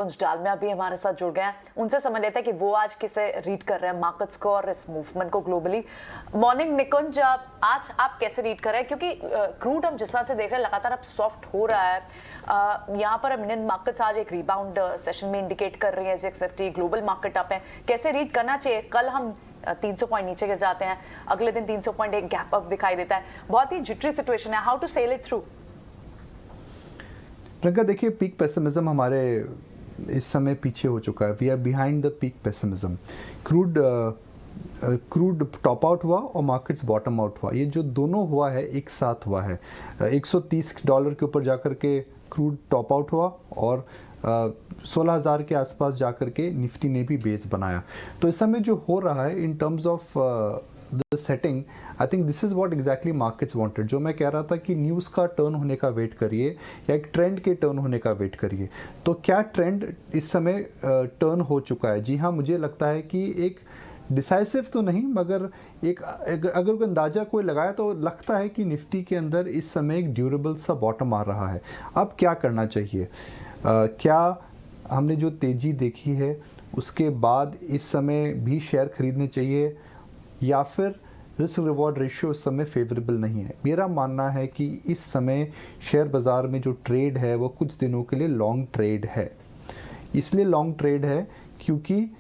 डालमिया भी हमारे साथ जुड़ गए हैं। उनसे समझ लेते हैं कि वो आज किसे रीड कर रहे हैं मार्केट्स को और इस मूवमेंट को ग्लोबली। मॉर्निंग निकुंज, आज आप कैसे रीड कर रहे हैं, क्योंकि क्रूड हम जिस तरह से देख रहे हैं लगातार अब सॉफ्ट हो रहा है। यहाँ पर इंडियन मार्केट्स आज एक रिबाउंड सेशन में इंडिकेट कर रही है। SXFT ग्लोबल मार्केट अप है, कैसे रीड करना चाहिए? कल हम 300 पॉइंट नीचे गिर जाते हैं, अगले दिन 300 पॉइंट एक गैप अप दिखाई देता है। बहुत ही जिटरी सिचुएशन है, how to sell it through? Priyanka, देखिए, पीक पेसिमिज्म हमारे इस समय पीछे हो चुका है। We are behind the peak pessimism. Crude top out हुआ और मार्केट्स बॉटम आउट हुआ। ये जो दोनों हुआ है एक साथ हुआ है। $130 के ऊपर जाकर के क्रूड टॉप आउट हुआ और 16,000 के आसपास जाकर के निफ्टी ने भी बेस बनाया। तो इस समय जो हो रहा है in terms of the setting, I think this is what exactly markets wanted. जो मैं कह रहा था कि न्यूज़ का टर्न होने का वेट करिए या एक ट्रेंड के टर्न होने का वेट करिए। तो क्या ट्रेंड इस समय टर्न हो चुका है? जी हाँ, मुझे लगता है कि एक डिसाइसिव तो नहीं, मगर अगर कोई अंदाज़ा कोई लगाया तो लगता है कि निफ्टी के अंदर इस समय एक ड्यूरेबल सा बॉटम आ रहा है। अब क्या करना चाहिए? क्या हमने जो तेज़ी देखी है उसके बाद इस समय भी शेयर खरीदने चाहिए या फिर रिस्क रिवॉर्ड रेशियो इस समय फेवरेबल नहीं है? मेरा मानना है कि इस समय शेयर बाज़ार में जो ट्रेड है वो कुछ दिनों के लिए लॉन्ग ट्रेड है। इसलिए लॉन्ग ट्रेड है क्योंकि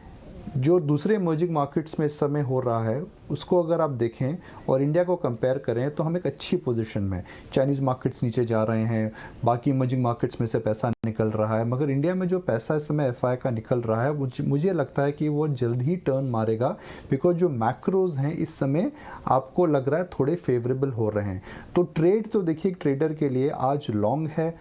जो दूसरे इमर्जिंग मार्केट्स में इस समय हो रहा है उसको अगर आप देखें और इंडिया को कंपेयर करें तो हम एक अच्छी पोजीशन में। चाइनीज़ मार्केट्स नीचे जा रहे हैं, बाकी इमर्जिंग मार्केट्स में से पैसा निकल रहा है, मगर इंडिया में जो पैसा इस समय FI का निकल रहा है मुझे लगता है कि वो जल्द ही टर्न मारेगा, बिकॉज जो मैक्रोज हैं इस समय आपको लग रहा है थोड़े फेवरेबल हो रहे हैं। तो ट्रेड तो देखिए, ट्रेडर के लिए आज लॉन्ग है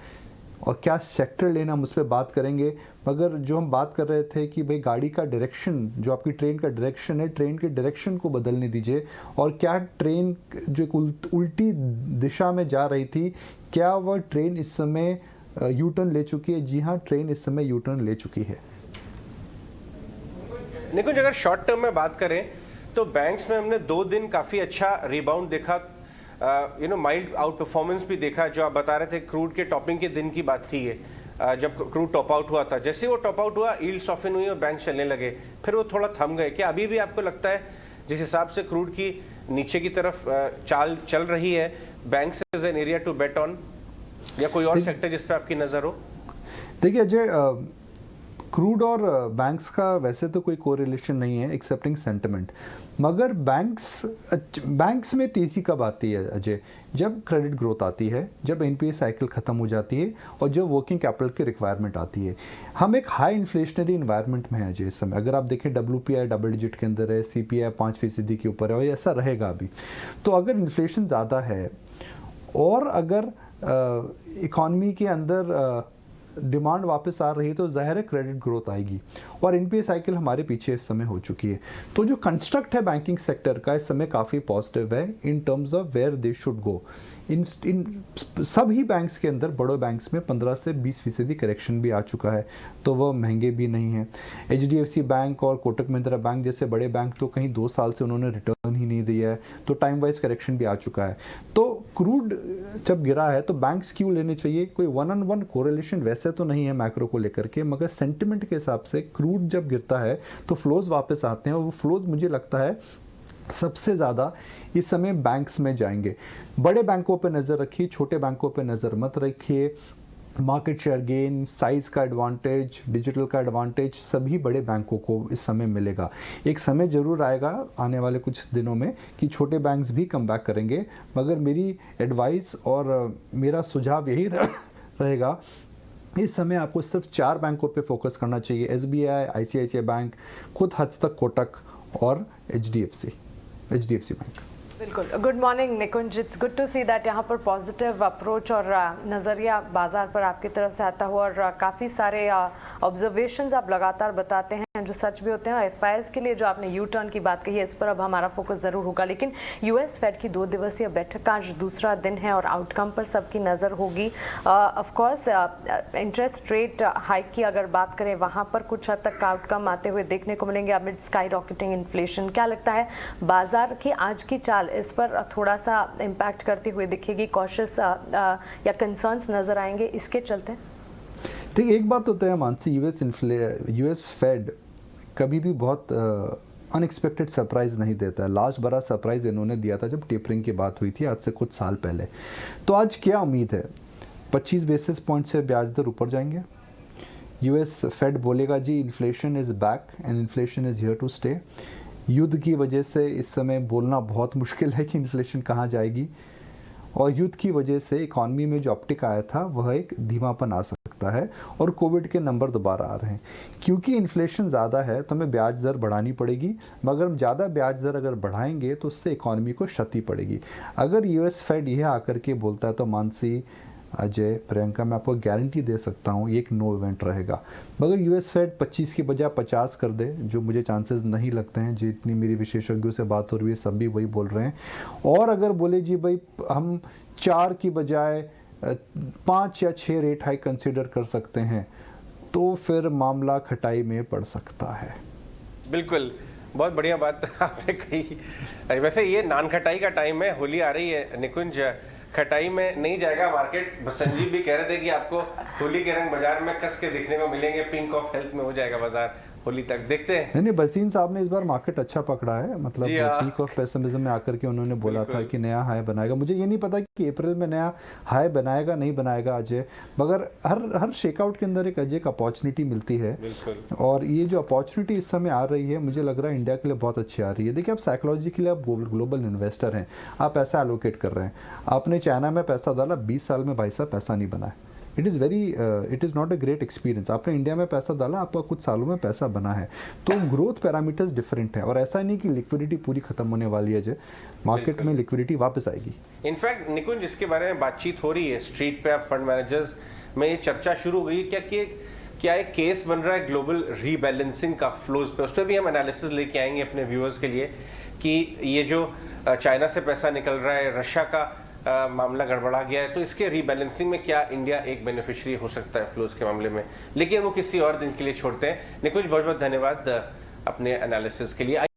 और क्या सेक्टर लेना हम उस पर बात करेंगे। मगर जो हम बात कर रहे थे कि भाई गाड़ी का डायरेक्शन, जो आपकी ट्रेन का डायरेक्शन है, ट्रेन के डायरेक्शन को बदलने दीजिए। और क्या ट्रेन जो एक उल्टी दिशा में जा रही थी, क्या वह ट्रेन इस समय यू टर्न ले चुकी है? जी हाँ, ट्रेन इस समय यू टर्न ले चुकी है। निकुंज, अगर शॉर्ट टर्म में बात करें तो बैंक्स में हमने 2 दिन काफ़ी अच्छा रिबाउंड देखा, माइल्ड आउट परफॉर्मेंस भी देखा। जो आप बता रहे थे क्रूड के टॉपिंग के दिन की बात थी ये, जब क्रूड टॉप आउट हुआ था। जैसे वो टॉप आउट हुआ, यील्ड सॉफ्टन हुई और बैंक चलने लगे, फिर वो थोड़ा थम गए। क्या अभी भी आपको लगता है जिस हिसाब से क्रूड की नीचे की तरफ चाल चल रही है, banks is an area to bet on, या कोई और सेक्टर जिस पे आपकी नजर हो? देखिए अजय, क्रूड और बैंक्स का वैसे तो कोई कोरिलेशन नहीं है एक्सेप्टिंग सेंटिमेंट, मगर बैंक्स में तेज़ी कब आती है अजय? जब क्रेडिट ग्रोथ आती है, जब NPA साइकिल ख़त्म हो जाती है और जब वर्किंग कैपिटल की रिक्वायरमेंट आती है। हम एक हाई इन्फ्लेशनरी इन्वायरमेंट में हैं अजय इस समय। अगर आप देखें WPI डबल डिजिट के अंदर है, CPI 5% के ऊपर है और ऐसा रहेगा अभी। तो अगर इन्फ्लेशन ज़्यादा है और अगर इकॉनमी के अंदर डिमांड वापस आ रही है तो ज़ाहिर है क्रेडिट ग्रोथ आएगी और NPA साइकिल हमारे पीछे इस समय हो चुकी है। तो जो कंस्ट्रक्ट है बैंकिंग सेक्टर का इस समय काफ़ी पॉजिटिव है in terms of where they should go. इन सभी बैंक्स के अंदर, बड़े बैंक्स में 15 से 20% करेक्शन भी आ चुका है, तो वह महंगे भी नहीं हैं। HDFC बैंक और कोटक महिंद्रा बैंक जैसे बड़े बैंक तो कहीं 2 साल से उन्होंने रिटर्न ही नहीं दिया है, तो टाइम वाइज करेक्शन भी आ चुका है। तो क्रूड जब गिरा है तो बैंक्स क्यों लेने चाहिए? कोई 1-on-1 कोरिलेशन वैसे तो नहीं है मैक्रो को लेकर के, मगर सेंटिमेंट के हिसाब से क्रूड जब गिरता है तो फ्लोज वापस आते हैं और वो फ्लोज मुझे लगता है सबसे ज़्यादा इस समय बैंक्स में जाएंगे। बड़े बैंकों पे नज़र रखिए, छोटे बैंकों पे नज़र मत रखिए। मार्केट शेयर गेन, साइज़ का एडवांटेज, डिजिटल का एडवांटेज सभी बड़े बैंकों को इस समय मिलेगा। एक समय ज़रूर आएगा आने वाले कुछ दिनों में कि छोटे बैंक्स भी कम बैक करेंगे, मगर मेरी एडवाइस और मेरा सुझाव यही रहेगा, इस समय आपको सिर्फ 4 बैंकों पे फोकस करना चाहिए। SBI, ICICI बैंक, खुद हद तक कोटक और HDFC बैंक। बिल्कुल। Good morning Nikunj, it's good to see that यहाँ पर पॉजिटिव अप्रोच और नज़रिया बाजार पर आपकी तरफ से आता हुआ और काफ़ी सारे ऑब्जर्वेशंस आप लगातार बताते हैं जो सच भी होते हैं। FIs के लिए जो आपने यू टर्न की बात कही है, इस पर अब हमारा फोकस ज़रूर होगा। लेकिन US फेड की 2 दिवसीय बैठक का आज दूसरा दिन है और आउटकम पर सबकी नज़र होगी। Of course interest rate hike की अगर बात करें, वहाँ पर कुछ हद तक आउटकम आते हुए देखने को मिलेंगे अमिड स्काई रॉकेटिंग इन्फ्लेशन। क्या लगता है बाजार की आज की चाल इस पर थोड़ा सा इम्पैक्ट करती हुई दिखेगी? कॉशियस या कंसर्न्स नज़र आएंगे इसके चलते? ठीक, एक बात होता है मानसी, यूएस फेड कभी भी बहुत अनएक्सपेक्टेड सरप्राइज नहीं देता है। लास्ट बड़ा सरप्राइज इन्होंने दिया था जब टेपरिंग की बात हुई थी आज से कुछ साल पहले। तो आज क्या उम्मीद है? 25 बेसिस पॉइंट से ब्याज दर ऊपर जाएंगे। यूएस फेड बोलेगा जी inflation is back and inflation is here to stay. युद्ध की वजह से इस समय बोलना बहुत मुश्किल है कि इन्फ्लेशन कहाँ जाएगी, और युद्ध की वजह से इकॉनमी में जो अपटिक आया था वह एक धीमापन आ सकता है, और कोविड के नंबर दोबारा आ रहे हैं। क्योंकि इन्फ्लेशन ज़्यादा है तो हमें ब्याज दर बढ़ानी पड़ेगी, मगर हम ज़्यादा ब्याज दर अगर बढ़ाएंगे तो उससे इकॉनमी को क्षति पड़ेगी। अगर यूएस फेड यह आकर के बोलता है तो मानसी, अजय, प्रियंका, मैं आपको गारंटी दे सकता हूँ ये एक नो इवेंट रहेगा। मगर यूएस फेड 25 की बजाय 50 कर दे, जो मुझे चांसेस नहीं लगते हैं, जितनी मेरी विशेषज्ञों से बात हो रही है सब भी वही बोल रहे हैं। और अगर बोले जी भाई हम 4 की बजाय 5 या 6 रेट हाइक कंसिडर कर सकते हैं, तो फिर मामला खटाई में पड़ सकता है। बिल्कुल, बहुत बढ़िया बात आपने कही। वैसे ये नान खटाई का टाइम है, होली आ रही है निकुंज, खटाई में नहीं जाएगा मार्केट। संजीव भी कह रहे थे कि आपको होली के रंग बाजार में कस के दिखने को मिलेंगे, पिंक ऑफ हेल्थ में हो जाएगा बाजार होली तक, देखते हैं। नहीं, बसीन साहब ने इस बार मार्केट अच्छा पकड़ा है, मतलब पीक ऑफ पेसिमिज्म में आकर के उन्होंने बोला था कि नया हाई बनाएगा। मुझे ये नहीं पता कि अप्रैल में नया हाई बनाएगा नहीं बनाएगा अजय, मगर हर शेकआउट के अंदर एक अजय एक अपॉर्चुनिटी मिलती है, और ये जो अपॉर्चुनिटी इस समय आ रही है मुझे लग रहा है इंडिया के लिए बहुत अच्छी आ रही है। देखिए, आप साइकोलॉजिकली आप ग्लोबल इन्वेस्टर हैं, आप पैसा एलोकेट कर रहे हैं, आपने चाइना में पैसा डाला, 20 साल में भाई साहब पैसा नहीं बना है। It is not a great experience. आपने इंडिया में पैसा डाला, आपका कुछ सालों में पैसा बना है, तो ग्रोथ पैरामीटर्स डिफरेंट है। और ऐसा नहीं कि लिक्विडिटी पूरी खत्म होने वाली है, मार्केट में लिक्विडिटी वापस आएगी। इनफैक्ट निकुंज, जिसके बारे में बातचीत हो रही है स्ट्रीट पे, आप फंड मैनेजर्स में ये चर्चा शुरू हो गई क्या एक केस बन रहा है ग्लोबल रीबैलेंसिंग का फ्लोज पे? उस पर भी हम एनालिसिस लेके आएंगे अपने व्यूअर्स के लिए कि ये जो चाइना से पैसा निकल रहा है, रशिया का मामला गड़बड़ा गया है, तो इसके रीबैलेंसिंग में क्या इंडिया एक बेनिफिशियरी हो सकता है फ्लोज के मामले में? लेकिन वो किसी और दिन के लिए छोड़ते हैं। निकुंज, बहुत बहुत धन्यवाद अपने एनालिसिस के लिए।